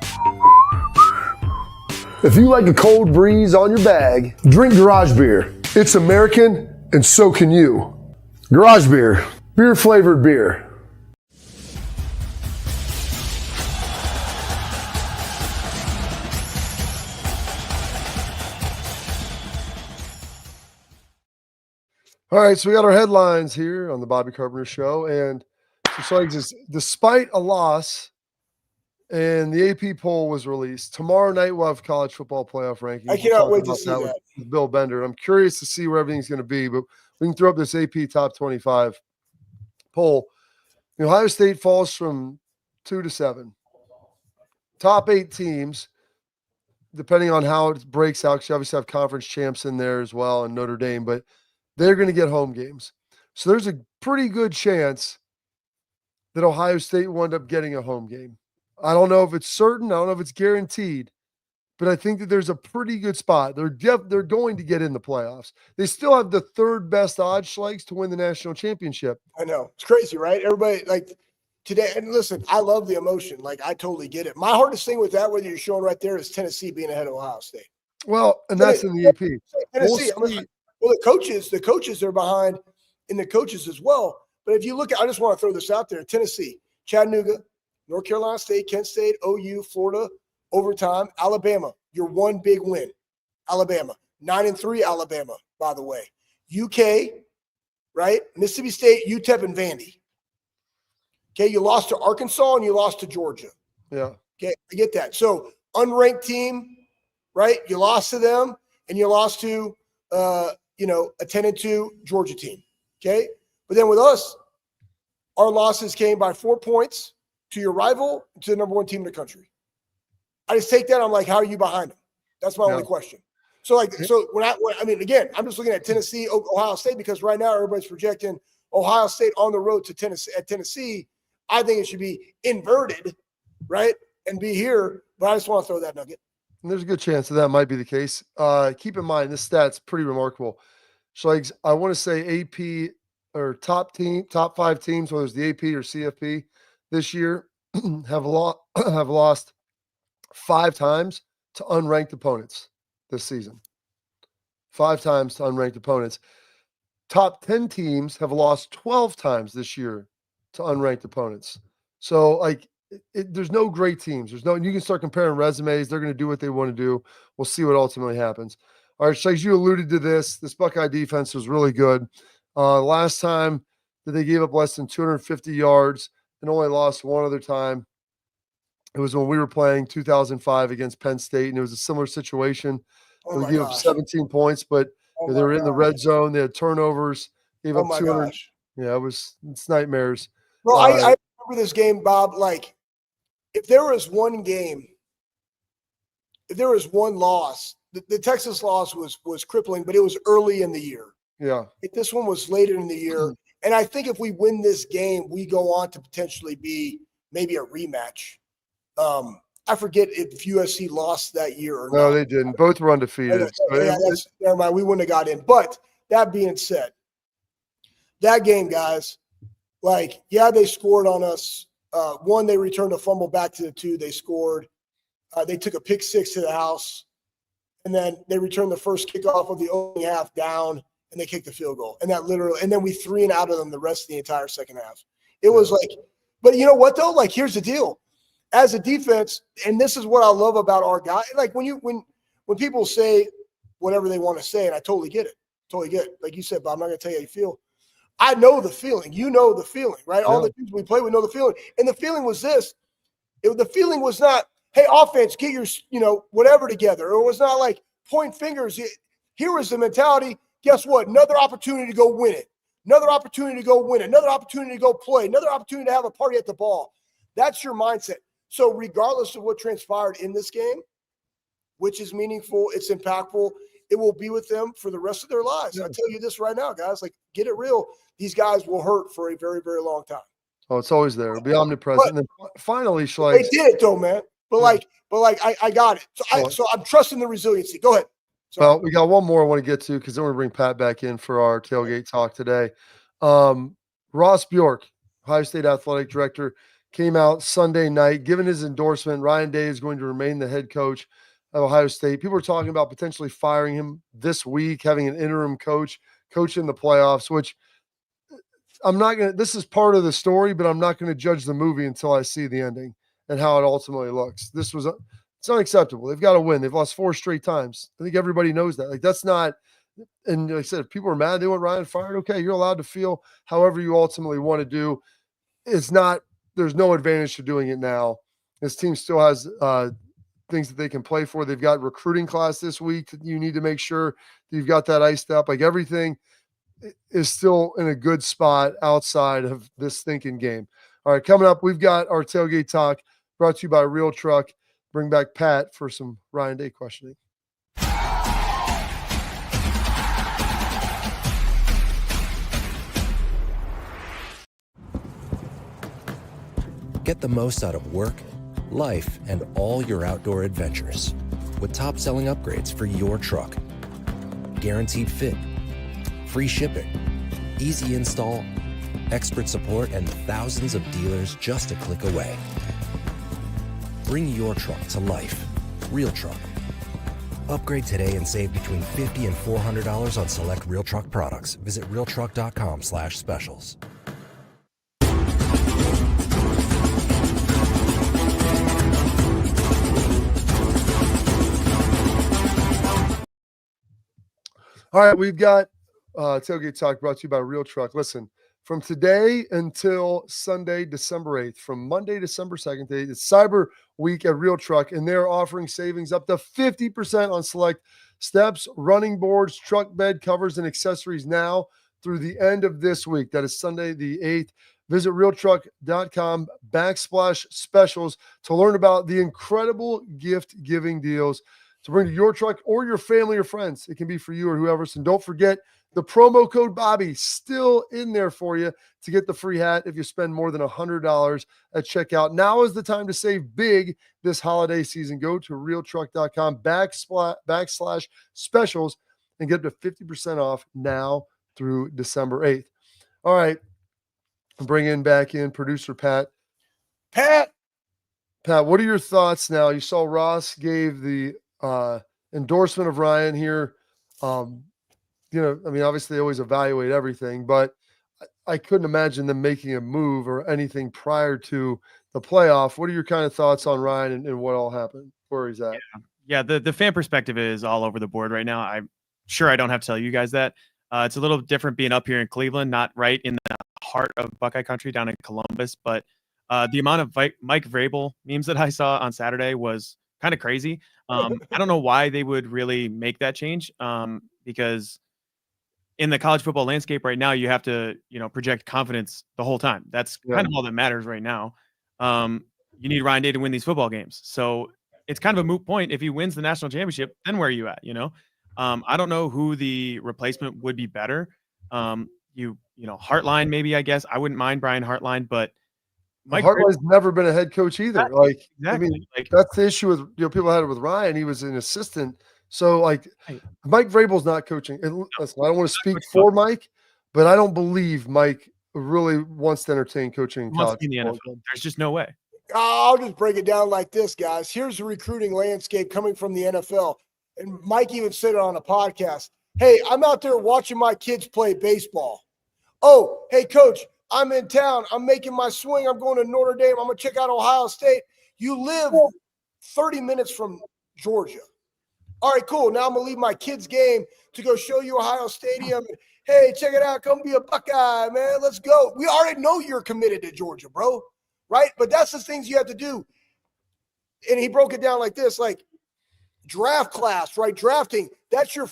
If you like a cold breeze on your bag, drink Garage Beer. It's American, and so can you. Garage Beer. Beer flavored beer. All right, so we got our headlines here on the Bobby Carpenter Show, and so despite a loss, and the AP poll was released tomorrow night. We'll have college football playoff rankings. I cannot wait to see that with Bill Bender. I'm curious to see where everything's going to be, but we can throw up this AP top 25 poll. Ohio State falls from 2 to 7. Top 8 teams, depending on how it breaks out, because you obviously have conference champs in there as well, and Notre Dame, but they're going to get home games. So there's a pretty good chance that Ohio State will end up getting a home game. I don't know if it's certain. I don't know if it's guaranteed, but I think that there's a pretty good spot. They're going to get in the playoffs. They still have the third best odds, Schlegel, to win the national championship. I know. It's crazy, right? Everybody, like, today, and listen, I love the emotion. Like, I totally get it. My hardest thing with that, whether you're showing right there, is Tennessee being ahead of Ohio State. Well, and that's in the AP. Tennessee, well, the coaches are behind in the coaches as well. But if you look at, I just want to throw this out there: Tennessee, Chattanooga, North Carolina State, Kent State, OU, Florida, overtime, Alabama. Your one big win, Alabama. 9-3, Alabama. By the way, UK, right? Mississippi State, UTEP, and Vandy. Okay, you lost to Arkansas and you lost to Georgia. Yeah. Okay, I get that. So unranked team, right? You lost to them, and you lost to a 10-2 Georgia team. Okay. But then with us, our losses came by 4 points to your rival, to the number one team in the country. I just take that. I'm like, how are you behind them? That's my only question. So again, I'm just looking at Tennessee, Ohio State, because right now everybody's projecting Ohio State on the road to Tennessee. At Tennessee, I think it should be inverted, right, and be here. But I just want to throw that nugget. And there's a good chance that might be the case. Keep in mind, this stat's pretty remarkable. Schlegel, I want to say AP or top 5 teams, whether it's the AP or CFP this year, have lost 5 times to unranked opponents this season. 5 times to unranked opponents. Top 10 teams have lost 12 times this year to unranked opponents. So, there's no great teams. You can start comparing resumes. They're going to do what they want to do. We'll see what ultimately happens. All right, Schlegel, you alluded to this. This Buckeye defense was really good. Last time that they gave up less than 250 yards and only lost one other time, it was when we were playing 2005 against Penn State, and it was a similar situation. They gave up 17 points, but they were in the red zone. They had turnovers. Gave up 200. Gosh. Yeah, it's nightmares. Well, I remember this game, Bob. Like, if there was one loss, the Texas loss was crippling, but it was early in the year. Yeah. This one was later in the year. And I think if we win this game, we go on to potentially be maybe a rematch. I forget if USC lost that year or not. No, they didn't. Both were undefeated. Never mind. We wouldn't have got in. But that being said, that game, guys, they scored on us. One, they returned a fumble back to the 2. They scored. They took a pick 6 to the house. And then they returned the first kickoff of the opening half down, and they kicked the field goal. And then we 3 and out of them the rest of the entire second half. It was but you know what though? Here's the deal. As a defense, and this is what I love about our guy. When people say whatever they want to say, and I totally get it. Totally get it. Like you said, Bob, I'm not going to tell you how you feel. I know the feeling. You know the feeling, right? Yeah. All the dudes we play with know the feeling. And the feeling was this. The feeling was not, hey, offense, get your, whatever together. Or it was not like point fingers. Here was the mentality. Guess what? Another opportunity to go win it. Another opportunity to go win it. Another opportunity to go play. Another opportunity to have a party at the ball. That's your mindset. So regardless of what transpired in this game, which is meaningful, it's impactful, it will be with them for the rest of their lives. Yeah. I tell you this right now, guys, get it real. These guys will hurt for a very, very long time. Oh, it's always there. It'll be omnipresent. And then finally, They Schlegel. did it though, man. But I got it. So I'm trusting the resiliency. Go ahead. Sorry. Well, we got one more I want to get to because then we're going to bring Pat back in for our tailgate talk today. Ross Bjork, Ohio State Athletic Director, came out Sunday night, giving his endorsement. Ryan Day is going to remain the head coach of Ohio State. People are talking about potentially firing him this week, having an interim coach in the playoffs, which I'm not going to – this is part of the story, but I'm not going to judge the movie until I see the ending and how it ultimately looks. It's unacceptable. They've got to win. They've lost 4 straight times. I think everybody knows that. Like, that's not – and like I said, if people are mad they want Ryan fired, okay, you're allowed to feel however you ultimately want to do. It's not – there's no advantage to doing it now. This team still has things that they can play for. They've got recruiting class this week that you need to make sure that you've got that iced up. Like, everything is still in a good spot outside of this stinking game. All right, coming up, we've got our tailgate talk brought to you by Real Truck. Bring back Pat for some Ryan Day questioning. Get the most out of work, life, and all your outdoor adventures with top-selling upgrades for your truck. Guaranteed fit, free shipping, easy install, expert support, and thousands of dealers just a click away. Bring your truck to life. Real Truck. Upgrade today and save between $50 and $400 on select Real Truck products. Visit realtruck.com/specials. All right, we've got tailgate talk brought to you by Real Truck. Listen, from today until Sunday, December 8th, from Monday, December 2nd, it's Cyber Week at Real Truck, and they're offering savings up to 50% on select steps, running boards, truck bed covers, and accessories now through the end of this week. That is Sunday the 8th. Visit realtruck.com/specials to learn about the incredible gift-giving deals to bring to your truck or your family or friends. It can be for you or whoever. And don't forget, the promo code Bobby still in there for you to get the free hat if you spend more than $100 at checkout. Now is the time to save big this holiday season. Go to realtruck.com/specials and get up to 50% off now through December 8th. All right. Bring back in producer Pat. Pat, what are your thoughts now? You saw Ross gave the endorsement of Ryan here. Obviously they always evaluate everything, but I couldn't imagine them making a move or anything prior to the playoff. What are your kind of thoughts on Ryan and what all happened, where he's at? Yeah, the fan perspective is all over the board right now. I'm sure I don't have to tell you guys that. It's a little different being up here in Cleveland, not right in the heart of Buckeye country down in Columbus, but the amount of Mike Vrabel memes that I saw on Saturday was kind of crazy. I don't know why they would really make that change, because in the college football landscape right now, you have to, project confidence the whole time. That's kind of all that matters right now. You need Ryan Day to win these football games. So it's kind of a moot point. If he wins the national championship, then where are you at? I don't know who the replacement would be better. Hartline, maybe, I guess. I wouldn't mind Brian Hartline, but Mike Hartline's never been a head coach either. Exactly. That's the issue with people had it with Ryan. He was an assistant. So Mike Vrabel's not coaching. And listen, I don't want to speak for Mike, but I don't believe Mike really wants to entertain coaching in college. In the NFL. There's just no way. I'll just break it down like this, guys. Here's the recruiting landscape coming from the NFL. And Mike even said it on a podcast. Hey, I'm out there watching my kids play baseball. Oh, hey, coach, I'm in town. I'm making my swing. I'm going to Notre Dame. I'm going to check out Ohio State. You live 30 minutes from Georgia. All right, cool. Now I'm going to leave my kid's game to go show you Ohio Stadium. Hey, check it out. Come be a Buckeye, man. Let's go. We already know you're committed to Georgia, bro. Right? But that's the things you have to do. And he broke it down like this, draft class, right? Drafting, that's your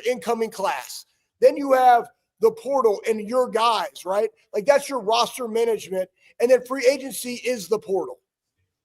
incoming class. Then you have the portal and your guys, right? That's your roster management. And then free agency is the portal.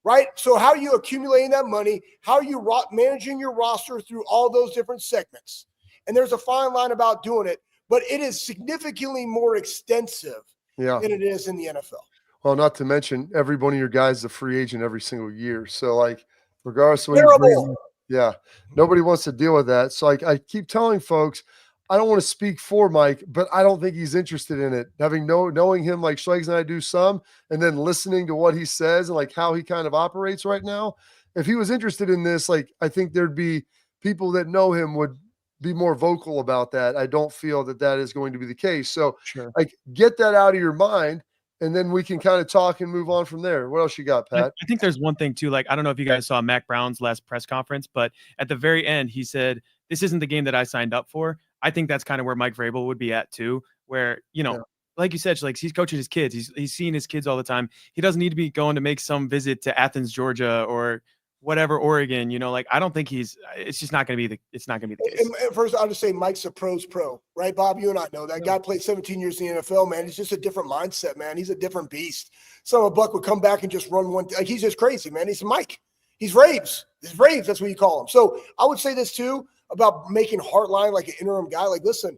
Right? So how are you accumulating that money? How are you managing your roster through all those different segments? And there's a fine line about doing it, but it is significantly more extensive Yeah. than it is in the NFL. Well, not to mention every one of your guys is a free agent every single year. So, like, regardless of what you Terrible. bring, yeah, nobody wants to deal with that. So, like, I keep telling folks, I don't want to speak for Mike, but I don't think he's interested in it. Knowing him like Schlegel and I do some, and then listening to what he says and like how he kind of operates right now. If he was interested in this, like, I think there'd be people that know him would be more vocal about that. I don't feel that that is going to be the case. So, Sure. like, get that out of your mind, and then we can kind of talk and move on from there. What else you got, Pat? I think there's one thing too. Like, I don't know if you guys saw Mac Brown's last press conference, but at the very end, he said, "This isn't the game that I signed up for." I think that's kind of where Mike Vrabel would be at too, where, Yeah. like you said, like, he's coaching his kids. He's seeing his kids all the time. He doesn't need to be going to make some visit to Athens, Georgia, or whatever, Oregon. Like, I don't think it's just not going to be the case. And first, I'll just say Mike's a pro's pro, right, Bob? You and I know that guy played 17 years in the NFL, man. He's just a different mindset, man. He's a different beast. Some of Buck would come back and just run one. Like, he's just crazy, man. He's Mike. He's Raves. He's Raves. That's what you call him. So I would say this too about making Hartline like an interim guy. Like, listen,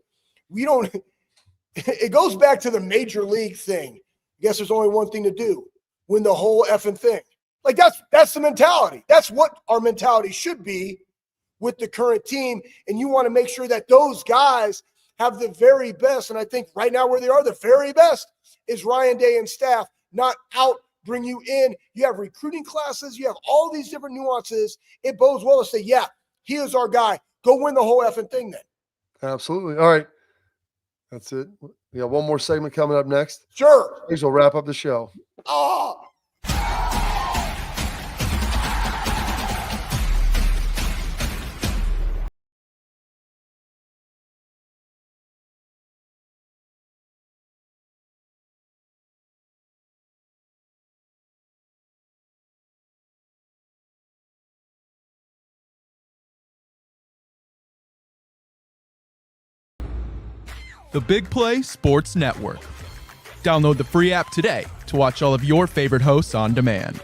we don't. It goes back to the major league thing. I guess there's only one thing to do: win the whole effing thing. Like, that's the mentality. That's what our mentality should be with the current team. And you want to make sure that those guys have the very best. And I think right now where they are, the very best is Ryan Day and staff, not out, bring you in. You have recruiting classes. You have all these different nuances. It bodes well to say, yeah, he is our guy. Go win the whole effing thing then. Absolutely. All right. That's it. We got one more segment coming up next. Sure. These will wrap up the show. Oh, The Big Play Sports Network. Download the free app today to watch all of your favorite hosts on demand.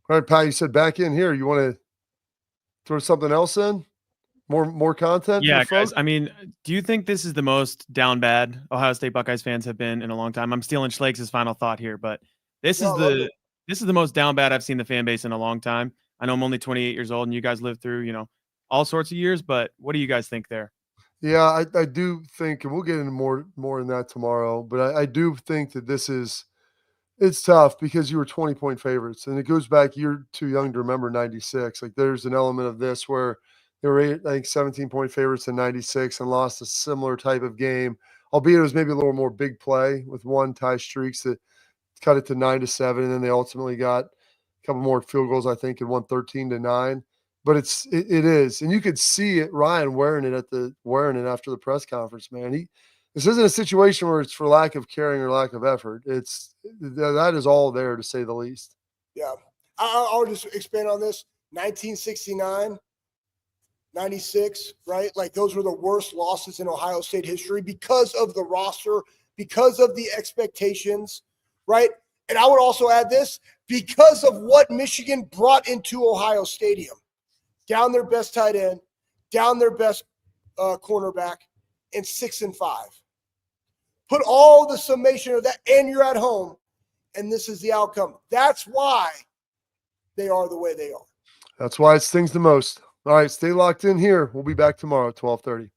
All right, Pat, you said back in here. You want to throw something else in? More content? Yeah, for guys. folks? I mean, do you think this is the most down bad Ohio State Buckeyes fans have been in a long time? I'm stealing Schleg's final thought here, but this No, I is love the it. this is the most down bad I've seen the fan base in a long time. I know I'm only 28 years old, and you guys lived through, all sorts of years. But what do you guys think there? Yeah, I do think, and we'll get into more in that tomorrow, but I do think that it's tough because you were 20-point favorites, and it goes back, you're too young to remember 96. Like, there's an element of this where they were, I think, 17-point favorites in 96 and lost a similar type of game, albeit it was maybe a little more big play with one tie streaks that cut it to 9-7, and then they ultimately got a couple more field goals, I think, and won 13-9. But it is, and you could see it. Ryan wearing it after the press conference. Man, this isn't a situation where it's for lack of caring or lack of effort. That is all there, to say the least. Yeah. I'll just expand on this. 1969, 96, right? Like, those were the worst losses in Ohio State history because of the roster, because of the expectations, right? And I would also add this, because of what Michigan brought into Ohio Stadium. Down their best tight end, down their best cornerback, and 6-5. Put all the summation of that, and you're at home, and this is the outcome. That's why they are the way they are. That's why it stings the most. All right, stay locked in here. We'll be back tomorrow at 12:30.